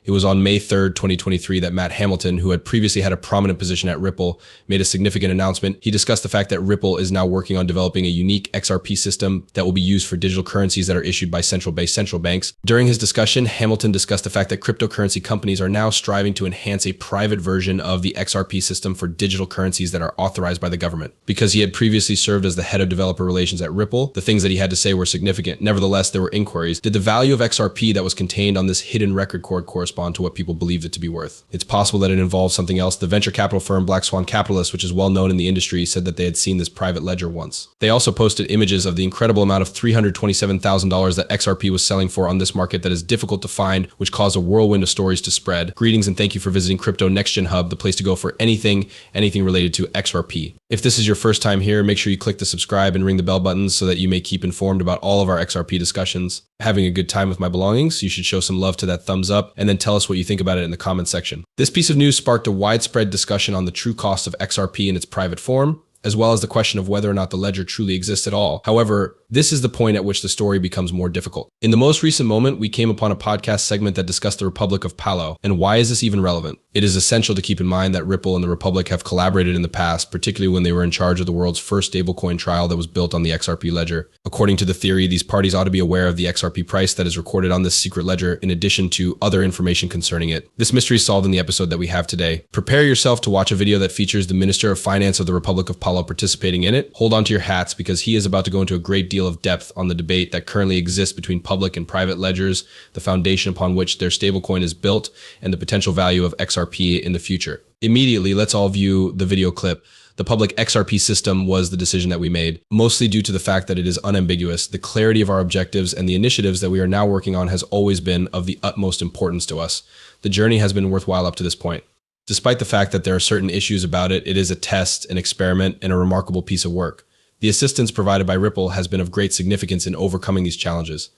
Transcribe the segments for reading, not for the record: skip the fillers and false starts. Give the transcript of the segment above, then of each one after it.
It was on May 3rd, 2023 that Matt Hamilton, who had previously had a prominent position at Ripple, made a significant announcement. He discussed the fact that Ripple is now working on developing a unique XRP system that will be used for digital currencies that are issued by central banks. During his discussion, Hamilton discussed the fact that cryptocurrency companies are now striving to enhance a private version of the XRP system for digital currencies that are authorized by the government. Because he had previously served as the head of developer relations at Ripple, the things that he had to say were significant. Nevertheless, there were inquiries. Did the value of XRP that was contained on this hidden record cord correspond to what people believed it to be worth? It's possible that it involves something else. The venture capital firm Black Swan Capitalist, which is well known in the industry, said that they had seen this private ledger once. They also posted images of the incredible amount of $327,000 that XRP was selling for on this market that is difficult to find, which caused a whirlwind of stories to spread. Greetings and thank you for visiting Crypto Next Gen Hub, the place to go for anything related to XRP. If this is your first time here, make sure you click the subscribe and ring the bell buttons so that you may keep informed about all of our XRP discussions. Having a good time with my belongings, you should show some love to that thumbs up and then tell us what you think about it in the comments section. This piece of news sparked a widespread discussion on the true cost of XRP in its private form, as well as the question of whether or not the ledger truly exists at all. However, this is the point at which the story becomes more difficult. In the most recent moment, we came upon a podcast segment that discussed the Republic of Palo. And why is this even relevant? It is essential to keep in mind that Ripple and the Republic have collaborated in the past, particularly when they were in charge of the world's first stablecoin trial that was built on the XRP ledger. According to the theory, these parties ought to be aware of the XRP price that is recorded on this secret ledger in addition to other information concerning it. This mystery is solved in the episode that we have today. Prepare yourself to watch a video that features the Minister of Finance of the Republic of Palo participating in it. Hold on to your hats because he is about to go into a great deal of depth on the debate that currently exists between public and private ledgers, the foundation upon which their stablecoin is built, and the potential value of XRP in the future. Immediately, let's all view the video clip. The public XRP system was the decision that we made, mostly due to the fact that it is unambiguous. The clarity of our objectives and the initiatives that we are now working on has always been of the utmost importance to us. The journey has been worthwhile up to this point. Despite the fact that there are certain issues about it, it is a test, an experiment, and a remarkable piece of work. The assistance provided by Ripple has been of great significance in overcoming these challenges.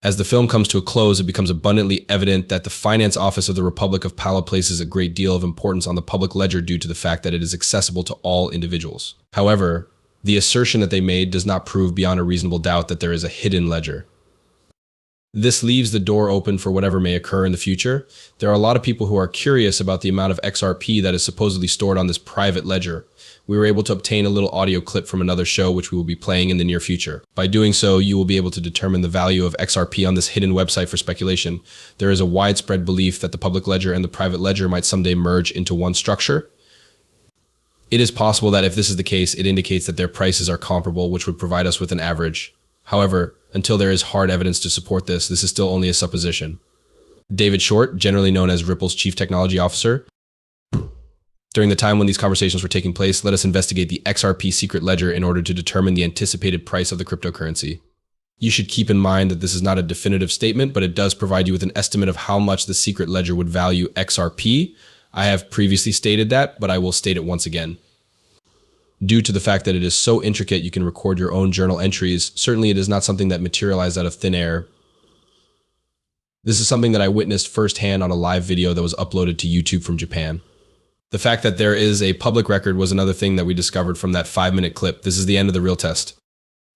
As the film comes to a close, it becomes abundantly evident that the Finance Office of the Republic of Palo places a great deal of importance on the public ledger due to the fact that it is accessible to all individuals. However, the assertion that they made does not prove beyond a reasonable doubt that there is a hidden ledger. This leaves the door open for whatever may occur in the future. There are a lot of people who are curious about the amount of XRP that is supposedly stored on this private ledger. We were able to obtain a little audio clip from another show which we will be playing in the near future. By doing so, you will be able to determine the value of XRP on this hidden website for speculation. There is a widespread belief that the public ledger and the private ledger might someday merge into one structure. It is possible that if this is the case, it indicates that their prices are comparable, which would provide us with an average. However, until there is hard evidence to support this, this is still only a supposition. David Short, generally known as Ripple's Chief Technology Officer. During the time when these conversations were taking place, let us investigate the XRP secret ledger in order to determine the anticipated price of the cryptocurrency. You should keep in mind that this is not a definitive statement, but it does provide you with an estimate of how much the secret ledger would value XRP. I have previously stated that, but I will state it once again. Due to the fact that it is so intricate, you can record your own journal entries. Certainly, it is not something that materialized out of thin air. This is something that I witnessed firsthand on a live video that was uploaded to YouTube from Japan. The fact that there is a public record was another thing that we discovered from that 5-minute clip. This is the end of the real test.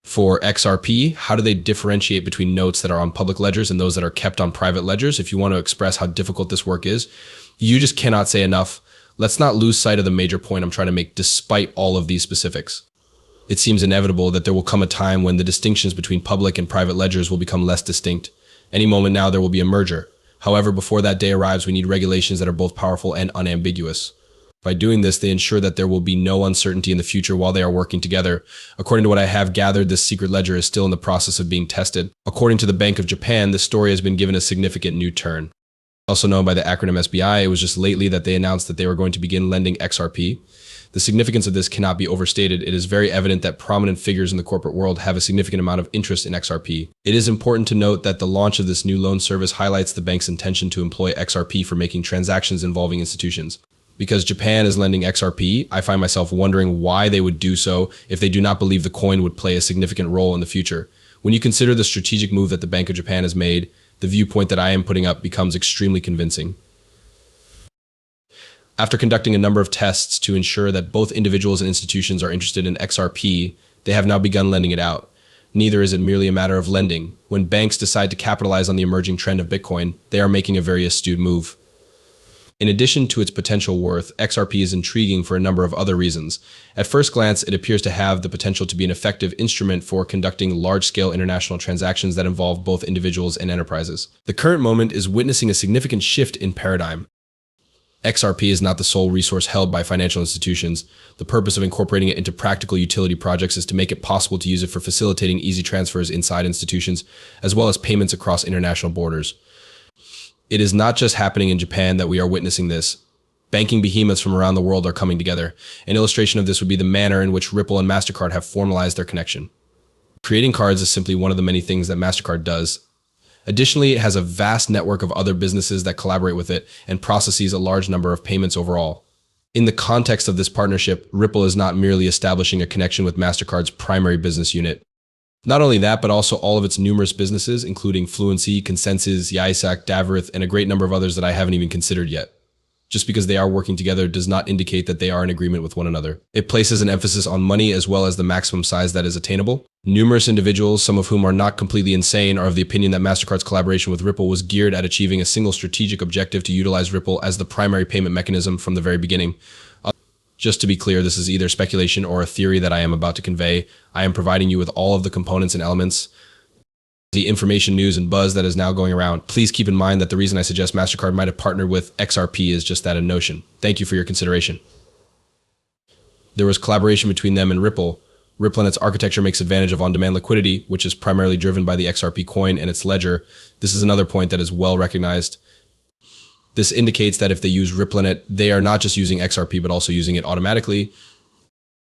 For XRP, how do they differentiate between notes that are on public ledgers and those that are kept on private ledgers? If you want to express how difficult this work is, you just cannot say enough. Let's not lose sight of the major point I'm trying to make despite all of these specifics. It seems inevitable that there will come a time when the distinctions between public and private ledgers will become less distinct. Any moment now there will be a merger. However, before that day arrives, we need regulations that are both powerful and unambiguous. By doing this, they ensure that there will be no uncertainty in the future while they are working together. According to what I have gathered, this secret ledger is still in the process of being tested. According to the Bank of Japan, this story has been given a significant new turn. Also known by the acronym SBI, it was just lately that they announced that they were going to begin lending XRP. The significance of this cannot be overstated. It is very evident that prominent figures in the corporate world have a significant amount of interest in XRP. It is important to note that the launch of this new loan service highlights the bank's intention to employ XRP for making transactions involving institutions. Because Japan is lending XRP, I find myself wondering why they would do so if they do not believe the coin would play a significant role in the future. When you consider the strategic move that the Bank of Japan has made, the viewpoint that I am putting up becomes extremely convincing. After conducting a number of tests to ensure that both individuals and institutions are interested in XRP, they have now begun lending it out. Neither is it merely a matter of lending. When banks decide to capitalize on the emerging trend of Bitcoin, they are making a very astute move. In addition to its potential worth, XRP is intriguing for a number of other reasons. At first glance, it appears to have the potential to be an effective instrument for conducting large-scale international transactions that involve both individuals and enterprises. The current moment is witnessing a significant shift in paradigm. XRP is not the sole resource held by financial institutions. The purpose of incorporating it into practical utility projects is to make it possible to use it for facilitating easy transfers inside institutions, as well as payments across international borders. It is not just happening in Japan that we are witnessing this. Banking behemoths from around the world are coming together. An illustration of this would be the manner in which Ripple and MasterCard have formalized their connection. Creating cards is simply one of the many things that MasterCard does. Additionally, it has a vast network of other businesses that collaborate with it and processes a large number of payments overall. In the context of this partnership, Ripple is not merely establishing a connection with MasterCard's primary business unit. Not only that, but also all of its numerous businesses, including Fluency, Consensus, Yisak, Davrith, and a great number of others that I haven't even considered yet. Just because they are working together does not indicate that they are in agreement with one another. It places an emphasis on money as well as the maximum size that is attainable. Numerous individuals, some of whom are not completely insane, are of the opinion that MasterCard's collaboration with Ripple was geared at achieving a single strategic objective to utilize Ripple as the primary payment mechanism from the very beginning. Just to be clear, this is either speculation or a theory that I am about to convey. I am providing you with all of the components and elements. The information, news, and buzz that is now going around. Please keep in mind that the reason I suggest MasterCard might have partnered with XRP is just that, a notion. Thank you for your consideration. There was collaboration between them and Ripple. Ripple and its architecture makes advantage of on-demand liquidity, which is primarily driven by the XRP coin and its ledger. This is another point that is well recognized. This indicates that if they use Ripple in it, they are not just using XRP, but also using it automatically.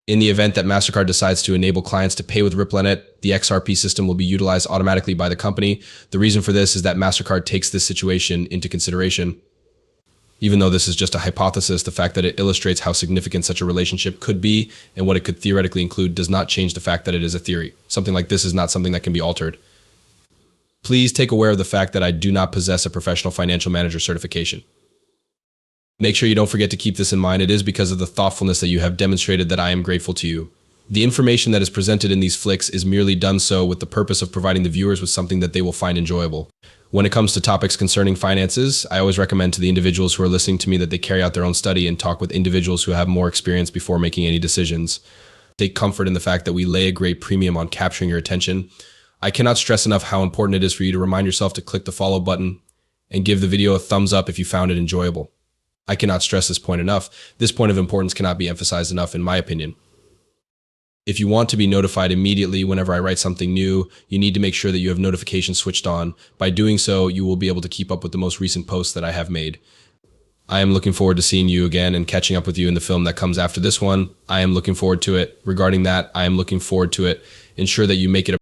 In the event that MasterCard decides to enable clients to pay with Ripple in it, the XRP system will be utilized automatically by the company. The reason for this is that MasterCard takes this situation into consideration. Even though this is just a hypothesis, the fact that it illustrates how significant such a relationship could be and what it could theoretically include does not change the fact that it is a theory. Something like this is not something that can be altered. Please take aware of the fact that I do not possess a professional financial manager certification. Make sure you don't forget to keep this in mind. It is because of the thoughtfulness that you have demonstrated that I am grateful to you. The information that is presented in these flicks is merely done so with the purpose of providing the viewers with something that they will find enjoyable. When it comes to topics concerning finances, I always recommend to the individuals who are listening to me that they carry out their own study and talk with individuals who have more experience before making any decisions. Take comfort in the fact that we lay a great premium on capturing your attention. I cannot stress enough how important it is for you to remind yourself to click the follow button and give the video a thumbs up if you found it enjoyable. I cannot stress this point enough. This point of importance cannot be emphasized enough, in my opinion. If you want to be notified immediately whenever I write something new, you need to make sure that you have notifications switched on. By doing so, you will be able to keep up with the most recent posts that I have made. I am looking forward to seeing you again and catching up with you in the film that comes after this one. I am looking forward to it. Regarding that, I am looking forward to it. Ensure that you make it a